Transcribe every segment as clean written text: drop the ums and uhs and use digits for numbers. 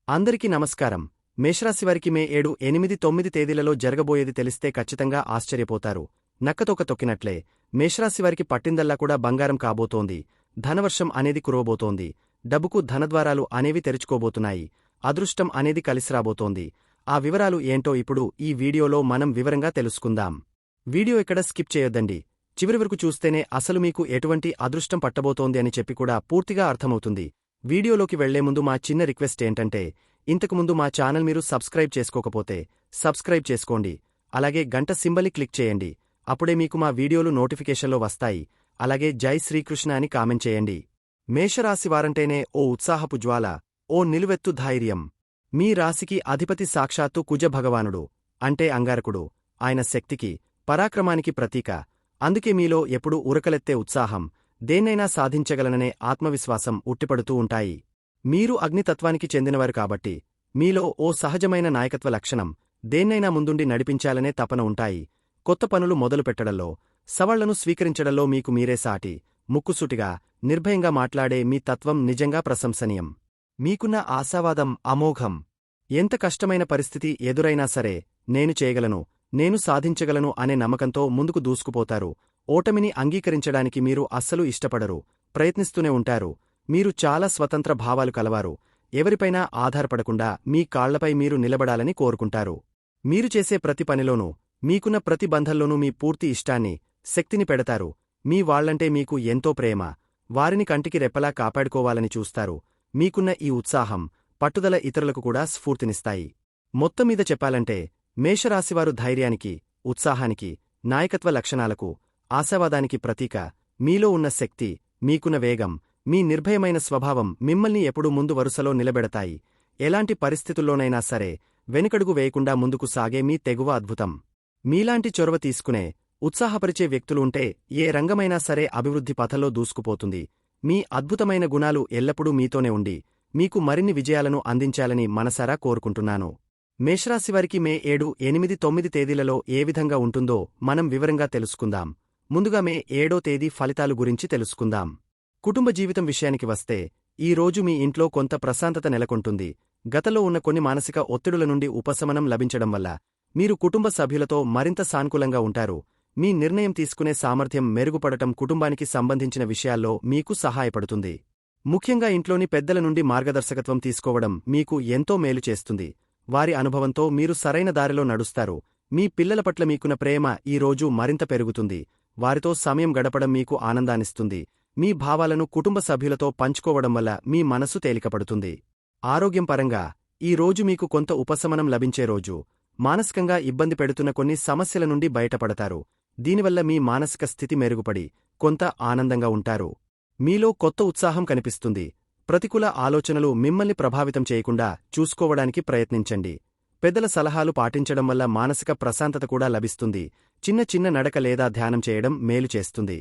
అందరికీ నమస్కారం. మేషరాశివారికి మే 7, 8, 9 తేదీలలో జరగబోయేది తెలిస్తే ఖచ్చితంగా ఆశ్చర్యపోతారు. నక్కతోక తొక్కినట్లే మేషరాశివారికి పట్టిందల్లా కూడా బంగారం కాబోతోంది. ధనవర్షం అనేది కురవబోతోంది. డబ్బుకు ధనద్వారాలు అనేవి తెరుచుకోబోతున్నాయి. అదృష్టం అనేది కలిసిరాబోతోంది. ఆ వివరాలు ఏంటో ఇప్పుడు ఈ వీడియోలో మనం వివరంగా తెలుసుకుందాం. వీడియో ఎక్కడ స్కిప్ చేయొద్దండి. చివరి వరకు చూస్తేనే అసలు మీకు ఎటువంటి అదృష్టం పట్టబోతోంది అని చెప్పి కూడా పూర్తిగా అర్థమవుతుంది. వీడియోలోకి వెళ్లే ముందు మా చిన్న రిక్వెస్ట్ ఏంటంటే, ఇంతకుముందు మా ఛానల్ మీరు సబ్స్క్రైబ్ చేసుకోకపోతే సబ్స్క్రైబ్ చేసుకోండి. అలాగే గంట సింబల్ని క్లిక్ చేయండి. అప్పుడే మీకు మా వీడియోలు నోటిఫికేషన్లో వస్తాయి. అలాగే జై శ్రీకృష్ణ అని కామెంట్ చేయండి. మేషరాశివారంటేనే ఓ ఉత్సాహపు జ్వాల, ఓ నిలువెత్తు ధైర్యం. మీ రాశికి అధిపతి సాక్షాత్తు కుజ భగవానుడు, అంటే అంగారకుడు. ఆయన శక్తికి, పరాక్రమానికి ప్రతీక. అందుకే మీలో ఎప్పుడూ ఉరకలెత్తే ఉత్సాహం, దేన్నైనా సాధించగలననే ఆత్మవిశ్వాసం ఉట్టిపడుతూ ఉంటాయి. మీరు అగ్నితత్వానికి చెందినవారు కాబట్టి మీలో ఓ సహజమైన నాయకత్వ లక్షణం, దేన్నైనా ముందుండి నడిపించాలనే తపన ఉంటాయి. కొత్త పనులు మొదలుపెట్టడంలో, సవాళ్లను స్వీకరించడంలో మీకు మీరే సాటి. ముక్కుసూటిగా, నిర్భయంగా మాట్లాడే మీ తత్వం నిజంగా ప్రశంసనీయం. మీకున్న ఆశావాదం అమోఘం. ఎంత కష్టమైన పరిస్థితి ఎదురైనా సరే, నేను చేయగలను, నేను సాధించగలను అనే నమ్మకంతో ముందుకు దూసుకుపోతారు. ఓటమిని అంగీకరించడానికి మీరు అస్సలు ఇష్టపడరు, ప్రయత్నిస్తూనే ఉంటారు. మీరు చాలా స్వతంత్ర భావాలు కలవారు. ఎవరిపైనా ఆధారపడకుండా మీ కాళ్లపై మీరు నిలబడాలని కోరుకుంటారు. మీరు చేసే ప్రతి పనిలోనూ, మీకున్న ప్రతి బంధంలోనూ మీ పూర్తి ఇష్టాన్ని, శక్తిని పెడతారు. మీ వాళ్లంటే మీకు ఎంతో ప్రేమ. వారిని కంటికి రెప్పలా కాపాడుకోవాలని చూస్తారు. మీకున్న ఈ ఉత్సాహం, పట్టుదల ఇతరులకు కూడా స్ఫూర్తినిస్తాయి. మొత్తమీద చెప్పాలంటే, మేషరాశివారు ధైర్యానికి, ఉత్సాహానికి, నాయకత్వ లక్షణాలకు, ఆశావాదానికి ప్రతీక. మీలో ఉన్న శక్తి, మీకున్న వేగం, మీ నిర్భయమైన స్వభావం మిమ్మల్ని ఎప్పుడూ ముందు వరుసలో నిలబెడతాయి. ఎలాంటి పరిస్థితుల్లోనైనా సరే వెనుకడుగు వేయకుండా ముందుకు సాగే మీ తెగువ అద్భుతం. మీలాంటి చొరవ తీసుకునే, ఉత్సాహపరిచే వ్యక్తులు ఉంటే ఏ రంగమైనా సరే అభివృద్ధి పథంలో దూసుకుపోతుంది. మీ అద్భుతమైన గుణాలు ఎల్లప్పుడూ మీతోనే ఉండి, మీకు మరిన్ని విజయాలను అందించాలని మనసారా కోరుకుంటున్నాను. మేషరాశివారికి మే 7, 8, 9 తేదీలలో ఏ విధంగా ఉంటుందో మనం వివరంగా తెలుసుకుందాం. ముందుగా మే 7వ తేదీ ఫలితాలు గురించి తెలుసుకుందాం. కుటుంబ జీవితం విషయానికి వస్తే, ఈ రోజు మీ ఇంట్లో కొంత ప్రశాంతత నెలకొంటుంది. గతంలో ఉన్న కొన్ని మానసిక ఒత్తిడుల నుండి ఉపశమనం లభించడం వల్ల మీరు కుటుంబ సభ్యులతో మరింత సానుకూలంగా ఉంటారు. మీ నిర్ణయం తీసుకునే సామర్థ్యం మెరుగుపడటం కుటుంబానికి సంబంధించిన విషయాల్లో మీకు సహాయపడుతుంది. ముఖ్యంగా ఇంట్లోని పెద్దల నుండి మార్గదర్శకత్వం తీసుకోవడం మీకు ఎంతో మేలు చేస్తుంది. వారి అనుభవంతో మీరు సరైన దారిలో నడుస్తారు. మీ పిల్లల పట్ల మీకున్న ప్రేమ ఈ రోజు మరింత పెరుగుతుంది. వారితో సమయం గడపడం మీకు ఆనందాన్నిస్తుంది. మీ భావాలను కుటుంబ సభ్యులతో పంచుకోవడం వల్ల మీ మనసు తేలికపడుతుంది. ఆరోగ్యం పరంగా ఈ రోజు మీకు కొంత ఉపశమనం లభించే రోజు. మానసికంగా ఇబ్బంది పెడుతున్న కొన్ని సమస్యల నుండి బయటపడతారు. దీనివల్ల మీ మానసిక స్థితి మెరుగుపడి కొంత ఆనందంగా ఉంటారు. మీలో కొత్త ఉత్సాహం కనిపిస్తుంది. ప్రతికూల ఆలోచనలు మిమ్మల్ని ప్రభావితం చేయకుండా చూసుకోవడానికి ప్రయత్నించండి. పెద్దల సలహాలు పాటించడం వల్ల మానసిక ప్రశాంతత కూడా లభిస్తుంది. చిన్న చిన్న నడక లేదా ధ్యానం చేయడం మేలు చేస్తుంది.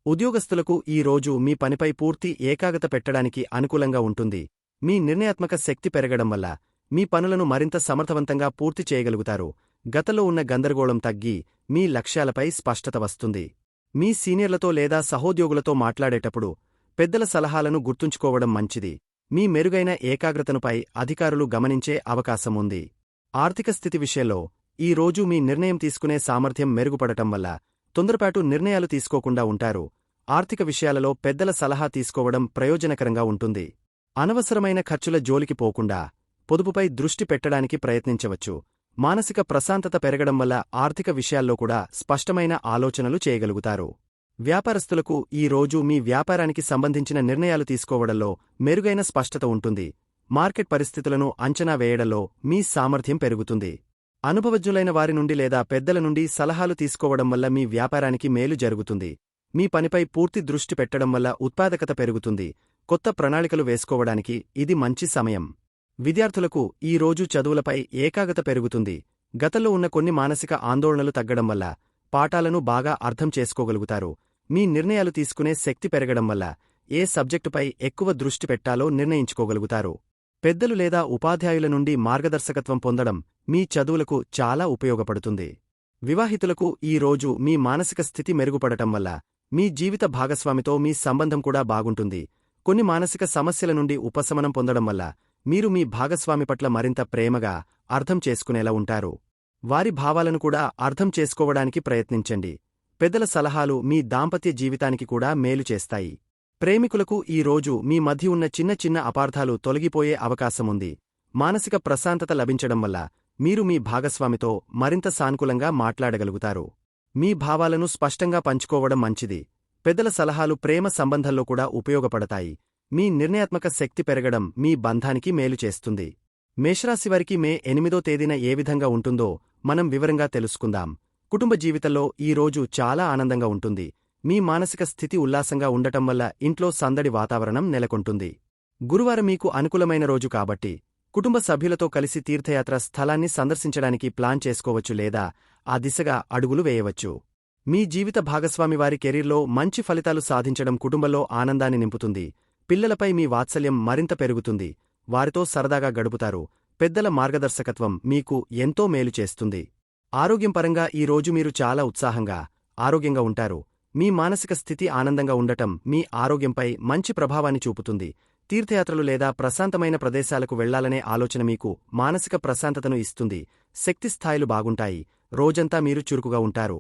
ఉద్యోగస్తులకు ఈ రోజు మీ పనిపై పూర్తి ఏకాగ్రత పెట్టడానికి అనుకూలంగా ఉంటుంది. మీ నిర్ణయాత్మక శక్తి పెరగడం వల్ల మీ పనులను మరింత సమర్థవంతంగా పూర్తి చేయగలుగుతారు. గతంలో ఉన్న గందరగోళం తగ్గి మీ లక్ష్యాలపై స్పష్టత వస్తుంది. మీ సీనియర్లతో లేదా సహోద్యోగులతో మాట్లాడేటప్పుడు పెద్దల సలహాలను గుర్తుంచుకోవడం మంచిది. మీ మెరుగైన ఏకాగ్రతనుపై అధికారులు గమనించే అవకాశం ఉంది. ఆర్థిక స్థితి విషయంలో ఈ రోజు మీ నిర్ణయం తీసుకునే సామర్థ్యం మెరుగుపడటం వల్ల తొందరపాటు నిర్ణయాలు తీసుకోకుండా ఉంటారు. ఆర్థిక విషయాలలో పెద్దల సలహా తీసుకోవడం ప్రయోజనకరంగా ఉంటుంది. అనవసరమైన ఖర్చుల జోలికి పోకుండా పొదుపుపై దృష్టి పెట్టడానికి ప్రయత్నించవచ్చు. మానసిక ప్రశాంతత పెరగడం వల్ల ఆర్థిక విషయాల్లో కూడా స్పష్టమైన ఆలోచనలు చేయగలుగుతారు. వ్యాపారస్తులకు ఈ రోజు మీ వ్యాపారానికి సంబంధించిన నిర్ణయాలు తీసుకోవడంలో మెరుగైన స్పష్టత ఉంటుంది. మార్కెట్ పరిస్థితులను అంచనా వేయడంలో మీ సామర్థ్యం పెరుగుతుంది. అనుభవజ్ఞులైన వారి నుండి లేదా పెద్దల నుండి సలహాలు తీసుకోవడం వల్ల మీ వ్యాపారానికి మేలు జరుగుతుంది. మీ పనిపై పూర్తి దృష్టి పెట్టడం వల్ల ఉత్పాదకత పెరుగుతుంది. కొత్త ప్రణాళికలు వేసుకోవడానికి ఇది మంచి సమయం. విద్యార్థులకు ఈ రోజు చదువులపై ఏకాగ్రత పెరుగుతుంది. గతంలో ఉన్న కొన్ని మానసిక ఆందోళనలు తగ్గడం వల్ల పాఠాలను బాగా అర్థం చేసుకోగలుగుతారు. మీ నిర్ణయాలు తీసుకునే శక్తి పెరగడం వల్ల ఏ సబ్జెక్టుపై ఎక్కువ దృష్టి పెట్టాలో నిర్ణయించుకోగలుగుతారు. పెద్దలు లేదా ఉపాధ్యాయుల నుండి మార్గదర్శకత్వం పొందడం మీ చదువులకు చాలా ఉపయోగపడుతుంది. వివాహితులకు ఈ రోజు మీ మానసిక స్థితి మెరుగుపడటం వల్ల మీ జీవిత భాగస్వామితో మీ సంబంధం కూడా బాగుంటుంది. కొన్ని మానసిక సమస్యల నుండి ఉపశమనం పొందడం వల్ల మీరు మీ భాగస్వామి పట్ల మరింత ప్రేమగా అర్థం చేసుకునేలా ఉంటారు. వారి భావాలను కూడా అర్థం చేసుకోవడానికి ప్రయత్నించండి. పెద్దల సలహాలు మీ దాంపత్య జీవితానికి కూడా మేలు చేస్తాయి. ప్రేమికులకు ఈ రోజు మీ మధ్య ఉన్న చిన్న చిన్న అపార్థాలు తొలగిపోయే అవకాశముంది. మానసిక ప్రశాంతత లభించడం వల్ల మీరు మీ భాగస్వామితో మరింత సానుకూలంగా మాట్లాడగలుగుతారు. మీ భావాలను స్పష్టంగా పంచుకోవడం మంచిది. పెద్దల సలహాలు ప్రేమ సంబంధంలో కూడా ఉపయోగపడతాయి. మీ నిర్ణయాత్మక శక్తి పెరగడం మీ బంధానికి మేలు చేస్తుంది. మేషరాశివారికి మే 8వ తేదీన ఏ విధంగా ఉంటుందో మనం వివరంగా తెలుసుకుందాం. కుటుంబ జీవితంలో ఈ రోజు చాలా ఆనందంగా ఉంటుంది. మీ మానసిక స్థితి ఉల్లాసంగా ఉండటం వల్ల ఇంట్లో సందడి వాతావరణం నెలకొంటుంది. గురువారం మీకు అనుకూలమైన రోజు కాబట్టి కుటుంబ సభ్యులతో కలిసి తీర్థయాత్ర స్థలాన్ని సందర్శించడానికి ప్లాన్ చేసుకోవచ్చు లేదా ఆ దిశగా అడుగులు వేయవచ్చు. మీ జీవిత భాగస్వామి వారి కెరీర్లో మంచి ఫలితాలు సాధించడం కుటుంబంలో ఆనందాన్ని నింపుతుంది. పిల్లలపై మీ వాత్సల్యం మరింత పెరుగుతుంది. వారితో సరదాగా గడుపుతారు. పెద్దల మార్గదర్శకత్వం మీకు ఎంతో మేలు చేస్తుంది. ఆరోగ్యం పరంగా ఈ రోజు మీరు చాలా ఉత్సాహంగా, ఆరోగ్యంగా ఉంటారు. మీ మానసిక స్థితి ఆనందంగా ఉండటం మీ ఆరోగ్యంపై మంచి ప్రభావాన్ని చూపుతుంది. తీర్థయాత్రలు లేదా ప్రశాంతమైన ప్రదేశాలకు వెళ్లాలనే ఆలోచన మీకు మానసిక ప్రశాంతతను ఇస్తుంది. శక్తి స్థాయిలు బాగుంటాయి. రోజంతా మీరు చురుకుగా ఉంటారు.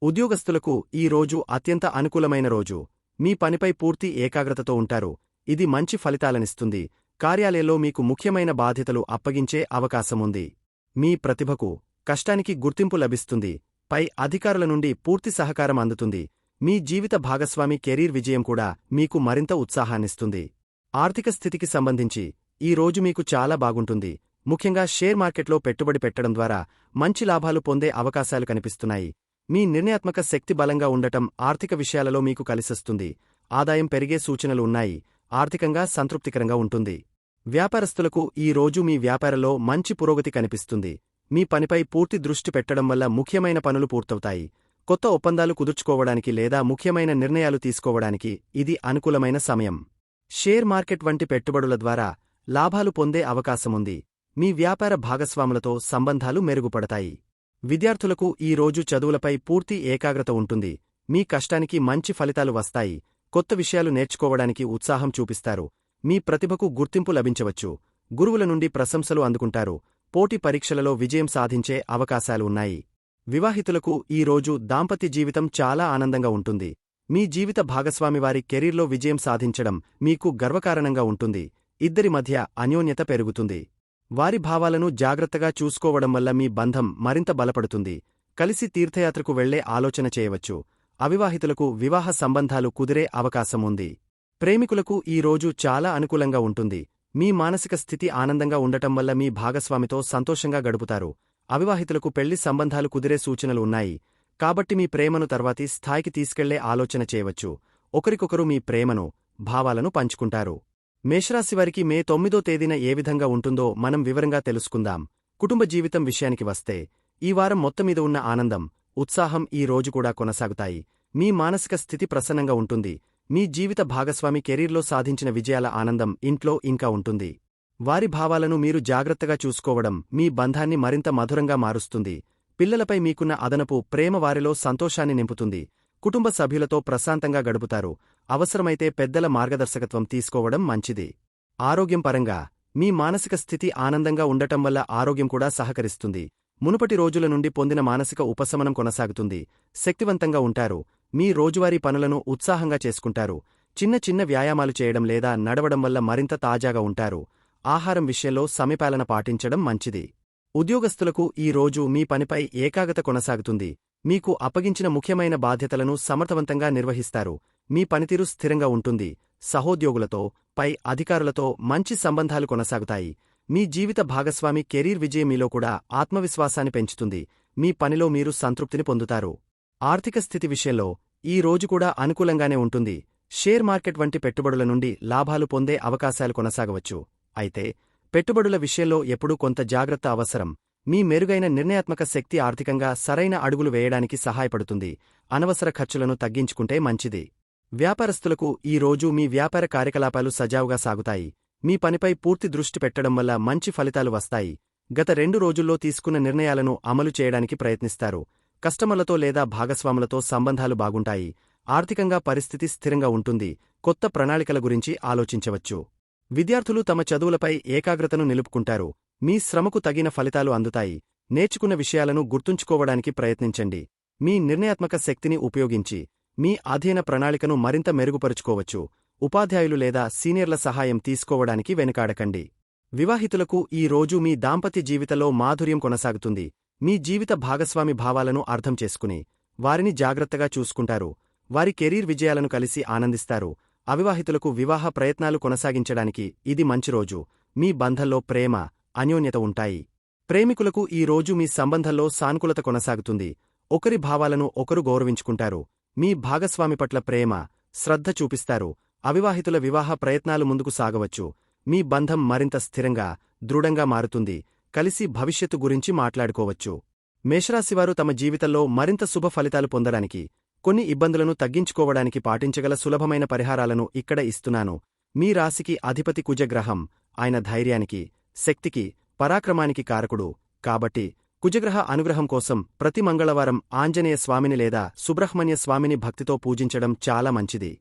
ఉద్యోగస్తులకు ఈ రోజు అత్యంత అనుకూలమైన రోజు. మీ పనిపై పూర్తి ఏకాగ్రతతో ఉంటారు. ఇది మంచి ఫలితాలనిస్తుంది. కార్యాలయంలో మీకు ముఖ్యమైన బాధ్యతలు అప్పగించే అవకాశముంది. మీ ప్రతిభకు, కష్టానికి గుర్తింపు లభిస్తుంది. పై అధికారుల నుండి పూర్తి సహకారం అందుతుంది. మీ జీవిత భాగస్వామి కెరీర్ విజయం కూడా మీకు మరింత ఉత్సాహాన్నిస్తుంది. ఆర్థిక స్థితికి సంబంధించి ఈ రోజు మీకు చాలా బాగుంటుంది. ముఖ్యంగా షేర్ మార్కెట్లో పెట్టుబడి పెట్టడం ద్వారా మంచి లాభాలు పొందే అవకాశాలు కనిపిస్తున్నాయి. మీ నిర్ణయాత్మక శక్తి బలంగా ఉండటం ఆర్థిక విషయాలలో మీకు కలిసొస్తుంది. ఆదాయం పెరిగే సూచనలు ఉన్నాయి. ఆర్థికంగా సంతృప్తికరంగా ఉంటుంది. వ్యాపారస్తులకు ఈ రోజు మీ వ్యాపారంలో మంచి పురోగతి కనిపిస్తుంది. మీ పనిపై పూర్తి దృష్టి పెట్టడం వల్ల ముఖ్యమైన పనులు పూర్తవుతాయి. కొత్త ఒప్పందాలు కుదుర్చుకోవడానికి లేదా ముఖ్యమైన నిర్ణయాలు తీసుకోవడానికి ఇది అనుకూలమైన సమయం. షేర్ మార్కెట్ వంటి పెట్టుబడుల ద్వారా లాభాలు పొందే అవకాశముంది. మీ వ్యాపార భాగస్వాములతో సంబంధాలు మెరుగుపడతాయి. విద్యార్థులకు ఈ రోజు చదువులపై పూర్తి ఏకాగ్రత ఉంటుంది. మీ కష్టానికి మంచి ఫలితాలు వస్తాయి. కొత్త విషయాలు నేర్చుకోవడానికి ఉత్సాహం చూపిస్తారు. మీ ప్రతిభకు గుర్తింపు లభించవచ్చు. గురువుల నుండి ప్రశంసలు అందుకుంటారు. పోటీ పరీక్షలలో విజయం సాధించే అవకాశాలు ఉన్నాయి. వివాహితులకు ఈ రోజు దాంపత్య జీవితం చాలా ఆనందంగా ఉంటుంది. మీ జీవిత భాగస్వామి వారి కెరీర్లో విజయం సాధించడం మీకు గర్వకారణంగా ఉంటుంది. ఇద్దరి మధ్య అన్యోన్యత పెరుగుతుంది. వారి భావాలను జాగ్రత్తగా చూసుకోవడం వల్ల మీ బంధం మరింత బలపడుతుంది. కలిసి తీర్థయాత్రకు వెళ్లే ఆలోచన చేయవచ్చు. అవివాహితులకు వివాహ సంబంధాలు కుదిరే అవకాశముంది. ప్రేమికులకు ఈ రోజు చాలా అనుకూలంగా ఉంటుంది. మీ మానసిక స్థితి ఆనందంగా ఉండటం వల్ల మీ భాగస్వామితో సంతోషంగా గడుపుతారు. అవివాహితులకు పెళ్లి సంబంధాలు కుదిరే సూచనలు ఉన్నాయి. కాబట్టి మీ ప్రేమను తర్వాతి స్థాయికి తీసుకెళ్లే ఆలోచన చేయవచ్చు. ఒకరికొకరు మీ ప్రేమను, భావాలను పంచుకుంటారు. మేషరాశివారికి మే 9వ తేదీన ఏ విధంగా ఉంటుందో మనం వివరంగా తెలుసుకుందాం. కుటుంబ జీవితం విషయానికి వస్తే ఈ వారం మొత్తమీద ఉన్న ఆనందం, ఉత్సాహం ఈ రోజు కూడా కొనసాగుతాయి. మీ మానసిక స్థితి ప్రసన్నంగా ఉంటుంది. మీ జీవిత భాగస్వామి కెరీర్లో సాధించిన విజయాల ఆనందం ఇంట్లో ఇంకా ఉంటుంది. వారి భావాలను మీరు జాగ్రత్తగా చూసుకోవడం మీ బంధాన్ని మరింత మధురంగా మారుస్తుంది. పిల్లలపై మీకున్న అదనపు ప్రేమ వారిలో సంతోషాన్ని నింపుతుంది. కుటుంబ సభ్యులతో ప్రశాంతంగా గడుపుతారు. అవసరమైతే పెద్దల మార్గదర్శకత్వం తీసుకోవడం మంచిది. ఆరోగ్యం పరంగా మీ మానసిక స్థితి ఆనందంగా ఉండటం వల్ల ఆరోగ్యం కూడా సహకరిస్తుంది. మునుపటి రోజుల నుండి పొందిన మానసిక ఉపశమనం కొనసాగుతుంది. శక్తివంతంగా ఉంటారు. మీ రోజువారీ పనులను ఉత్సాహంగా చేసుకుంటారు. చిన్న చిన్న వ్యాయామాలు చేయడం లేదా నడవడం వల్ల మరింత తాజాగా ఉంటారు. ఆహారం విషయంలో సమపాలన పాటించడం మంచిది. ఉద్యోగస్తులకు ఈ రోజు మీ పనిపై ఏకాగ్రత కొనసాగుతుంది. మీకు అప్పగించిన ముఖ్యమైన బాధ్యతలను సమర్థవంతంగా నిర్వహిస్తారు. మీ పనితీరు స్థిరంగా ఉంటుంది. సహోద్యోగులతో, పై అధికారులతో మంచి సంబంధాలు కొనసాగుతాయి. మీ జీవిత భాగస్వామి కెరీర్ విజయం మీలో కూడా ఆత్మవిశ్వాసాన్ని పెంచుతుంది. మీ పనిలో మీరు సంతృప్తిని పొందుతారు. ఆర్థిక స్థితి విషయంలో ఈ రోజు కూడా అనుకూలంగానే ఉంటుంది. షేర్ మార్కెట్ వంటి పెట్టుబడుల నుండి లాభాలు పొందే అవకాశాలు కొనసాగవచ్చు. అయితే పెట్టుబడుల విషయంలో ఎప్పుడూ కొంత జాగ్రత్త అవసరం. మీ మెరుగైన నిర్ణయాత్మక శక్తి ఆర్థికంగా సరైన అడుగులు వేయడానికి సహాయపడుతుంది. అనవసర ఖర్చులను తగ్గించుకుంటే మంచిది. వ్యాపారస్తులకు ఈ రోజు మీ వ్యాపార కార్యకలాపాలు సజావుగా సాగుతాయి. మీ పనిపై పూర్తి దృష్టి పెట్టడం వల్ల మంచి ఫలితాలు వస్తాయి. గత 2 రోజుల్లో తీసుకున్న నిర్ణయాలను అమలు చేయడానికి ప్రయత్నిస్తారు. కస్టమర్లతో లేదా భాగస్వాములతో సంబంధాలు బాగుంటాయి. ఆర్థికంగా పరిస్థితి స్థిరంగా ఉంటుంది. కొత్త ప్రణాళికల గురించి ఆలోచించవచ్చు. విద్యార్థులు తమ చదువులపై ఏకాగ్రతను నిలుపుకుంటారు. మీ శ్రమకు తగిన ఫలితాలు అందుతాయి. నేర్చుకున్న విషయాలను గుర్తుంచుకోవడానికి ప్రయత్నించండి. మీ నిర్ణయాత్మక శక్తిని ఉపయోగించి మీ అధ్యయన ప్రణాళికను మరింత మెరుగుపరుచుకోవచ్చు. ఉపాధ్యాయులు లేదా సీనియర్ల సహాయం తీసుకోవడానికి వెనుకాడకండి. వివాహితులకు ఈ రోజు మీ దాంపత్య జీవితంలో మాధుర్యం కొనసాగుతుంది. మీ జీవిత భాగస్వామి భావాలను అర్థం చేసుకుని వారిని జాగ్రత్తగా చూసుకుంటారు. వారి కెరీర్ విజయాలను కలిసి ఆనందిస్తారు. అవివాహితులకు వివాహ ప్రయత్నాలు కొనసాగించడానికి ఇది మంచి రోజు. మీ బంధంలో ప్రేమ, అన్యోన్యత ఉంటాయి. ప్రేమికులకు ఈ రోజు మీ సంబంధంలో సానుకూలత కొనసాగుతుంది. ఒకరి భావాలను ఒకరు గౌరవించుకుంటారు. మీ భాగస్వామి పట్ల ప్రేమ, శ్రద్ధ చూపిస్తారు. అవివాహితుల వివాహ ప్రయత్నాలు ముందుకు సాగవచ్చు. మీ బంధం మరింత స్థిరంగా, దృఢంగా మారుతుంది. కలిసి భవిష్యత్తు గురించి మాట్లాడుకోవచ్చు. మేషరాశివారు తమ జీవితంలో మరింత శుభ ఫలితాలు పొందడానికి, కొన్ని ఇబ్బందులను తగ్గించుకోవడానికి పాటించగల సులభమైన పరిహారాలను ఇక్కడ ఇస్తున్నాను. మీ రాశికి అధిపతి కుజగ్రహం. ఆయన ధైర్యానికి, శక్తికి, పరాక్రమానికి కారకుడు. కాబట్టి కుజగ్రహ అనుగ్రహం కోసం ప్రతి మంగళవారం ఆంజనేయ స్వామిని లేదా సుబ్రహ్మణ్య స్వామిని భక్తితో పూజించడం చాలా మంచిది.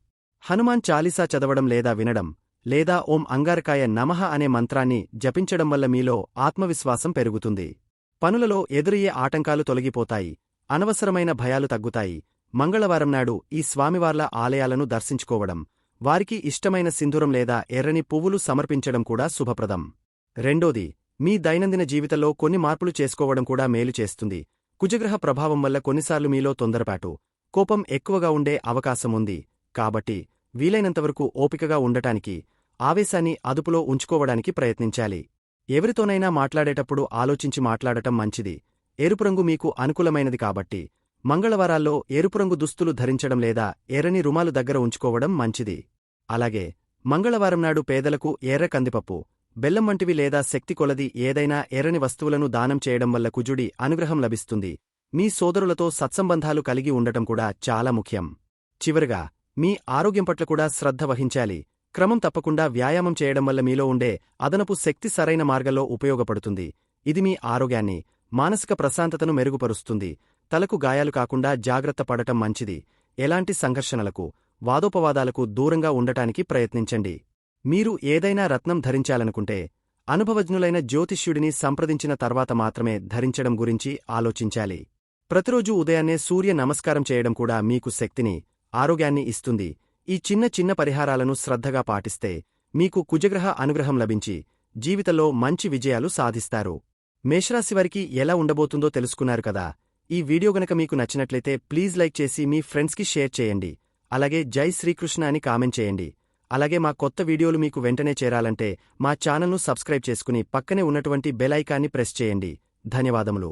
హనుమాన్ చాలీసా చదవడం లేదా వినడం, లేదా ఓం అంగారకాయ నమః అనే మంత్రాన్ని జపించడం వల్ల మీలో ఆత్మవిశ్వాసం పెరుగుతుంది. పనులలో ఎదురయ్యే ఆటంకాలు తొలగిపోతాయి. అనవసరమైన భయాలు తగ్గుతాయి. మంగళవారం నాడు ఈ స్వామివార్ల ఆలయాలను దర్శించుకోవడం, వారికి ఇష్టమైన సింధూరం లేదా ఎర్రని పువ్వులు సమర్పించడం కూడా శుభప్రదం. రెండోది, మీ దైనందిన జీవితంలో కొన్ని మార్పులు చేసుకోవడం కూడా మేలు చేస్తుంది. కుజగ్రహ ప్రభావం వల్ల కొన్నిసార్లు మీలో తొందరపాటు, కోపం ఎక్కువగా ఉండే అవకాశముంది. కాబట్టి వీలైనంతవరకు ఓపికగా ఉండటానికి, ఆవేశాన్ని అదుపులో ఉంచుకోవడానికి ప్రయత్నించాలి. ఎవరితోనైనా మాట్లాడేటప్పుడు ఆలోచించి మాట్లాడటం మంచిది. ఎరుపురంగు మీకు అనుకూలమైనది కాబట్టి మంగళవారాల్లో ఎరుపురంగు దుస్తులు ధరించడం లేదా ఎర్రని రుమాలు దగ్గర ఉంచుకోవడం మంచిది. అలాగే మంగళవారం నాడు పేదలకు ఎర్ర కందిపప్పు, బెల్లం వంటివి లేదా శక్తి కొలది ఏదైనా ఎర్రని వస్తువులను దానం చేయడం వల్ల కుజుడి అనుగ్రహం లభిస్తుంది. మీ సోదరులతో సత్సంబంధాలు కలిగి ఉండటం కూడా చాలా ముఖ్యం. చివరగా, మీ ఆరోగ్యం పట్ల కూడా శ్రద్ధ వహించాలి. క్రమం తప్పకుండా వ్యాయామం చేయడం వల్ల మీలో ఉండే అదనపు శక్తి సరైన మార్గంలో ఉపయోగపడుతుంది. ఇది మీ ఆరోగ్యాన్ని, మానసిక ప్రశాంతతను మెరుగుపరుస్తుంది. తలకు గాయాలు కాకుండా జాగ్రత్త పడటం మంచిది. ఎలాంటి సంఘర్షణలకు, వాదోపవాదాలకు దూరంగా ఉండటానికి ప్రయత్నించండి. మీరు ఏదైనా రత్నం ధరించాలనుకుంటే అనుభవజ్ఞులైన జ్యోతిష్యుడిని సంప్రదించిన తర్వాత మాత్రమే ధరించడం గురించి ఆలోచించాలి. ప్రతిరోజూ ఉదయాన్నే సూర్య నమస్కారం చేయడం కూడా మీకు శక్తిని, ఆరోగ్యాన్ని ఇస్తుంది. ఈ చిన్న చిన్న పరిహారాలను శ్రద్ధగా పాటిస్తే మీకు కుజగ్రహ అనుగ్రహం లభించి జీవితంలో మంచి విజయాలు సాధిస్తారు. మేషరాశివారికి ఎలా ఉండబోతుందో తెలుసుకున్నారు కదా. ఈ వీడియో గనక మీకు నచ్చినట్లయితే ప్లీజ్ లైక్ చేసి మీ ఫ్రెండ్స్కి షేర్ చేయండి. అలాగే జై శ్రీకృష్ణ అని కామెంట్ చేయండి. అలాగే మా కొత్త వీడియోలు మీకు వెంటనే చేరాలంటే మా ఛానల్ను సబ్స్క్రైబ్ చేసుకుని పక్కనే ఉన్నటువంటి బెల్ ఐకాన్ని ప్రెస్ చేయండి. ధన్యవాదములు.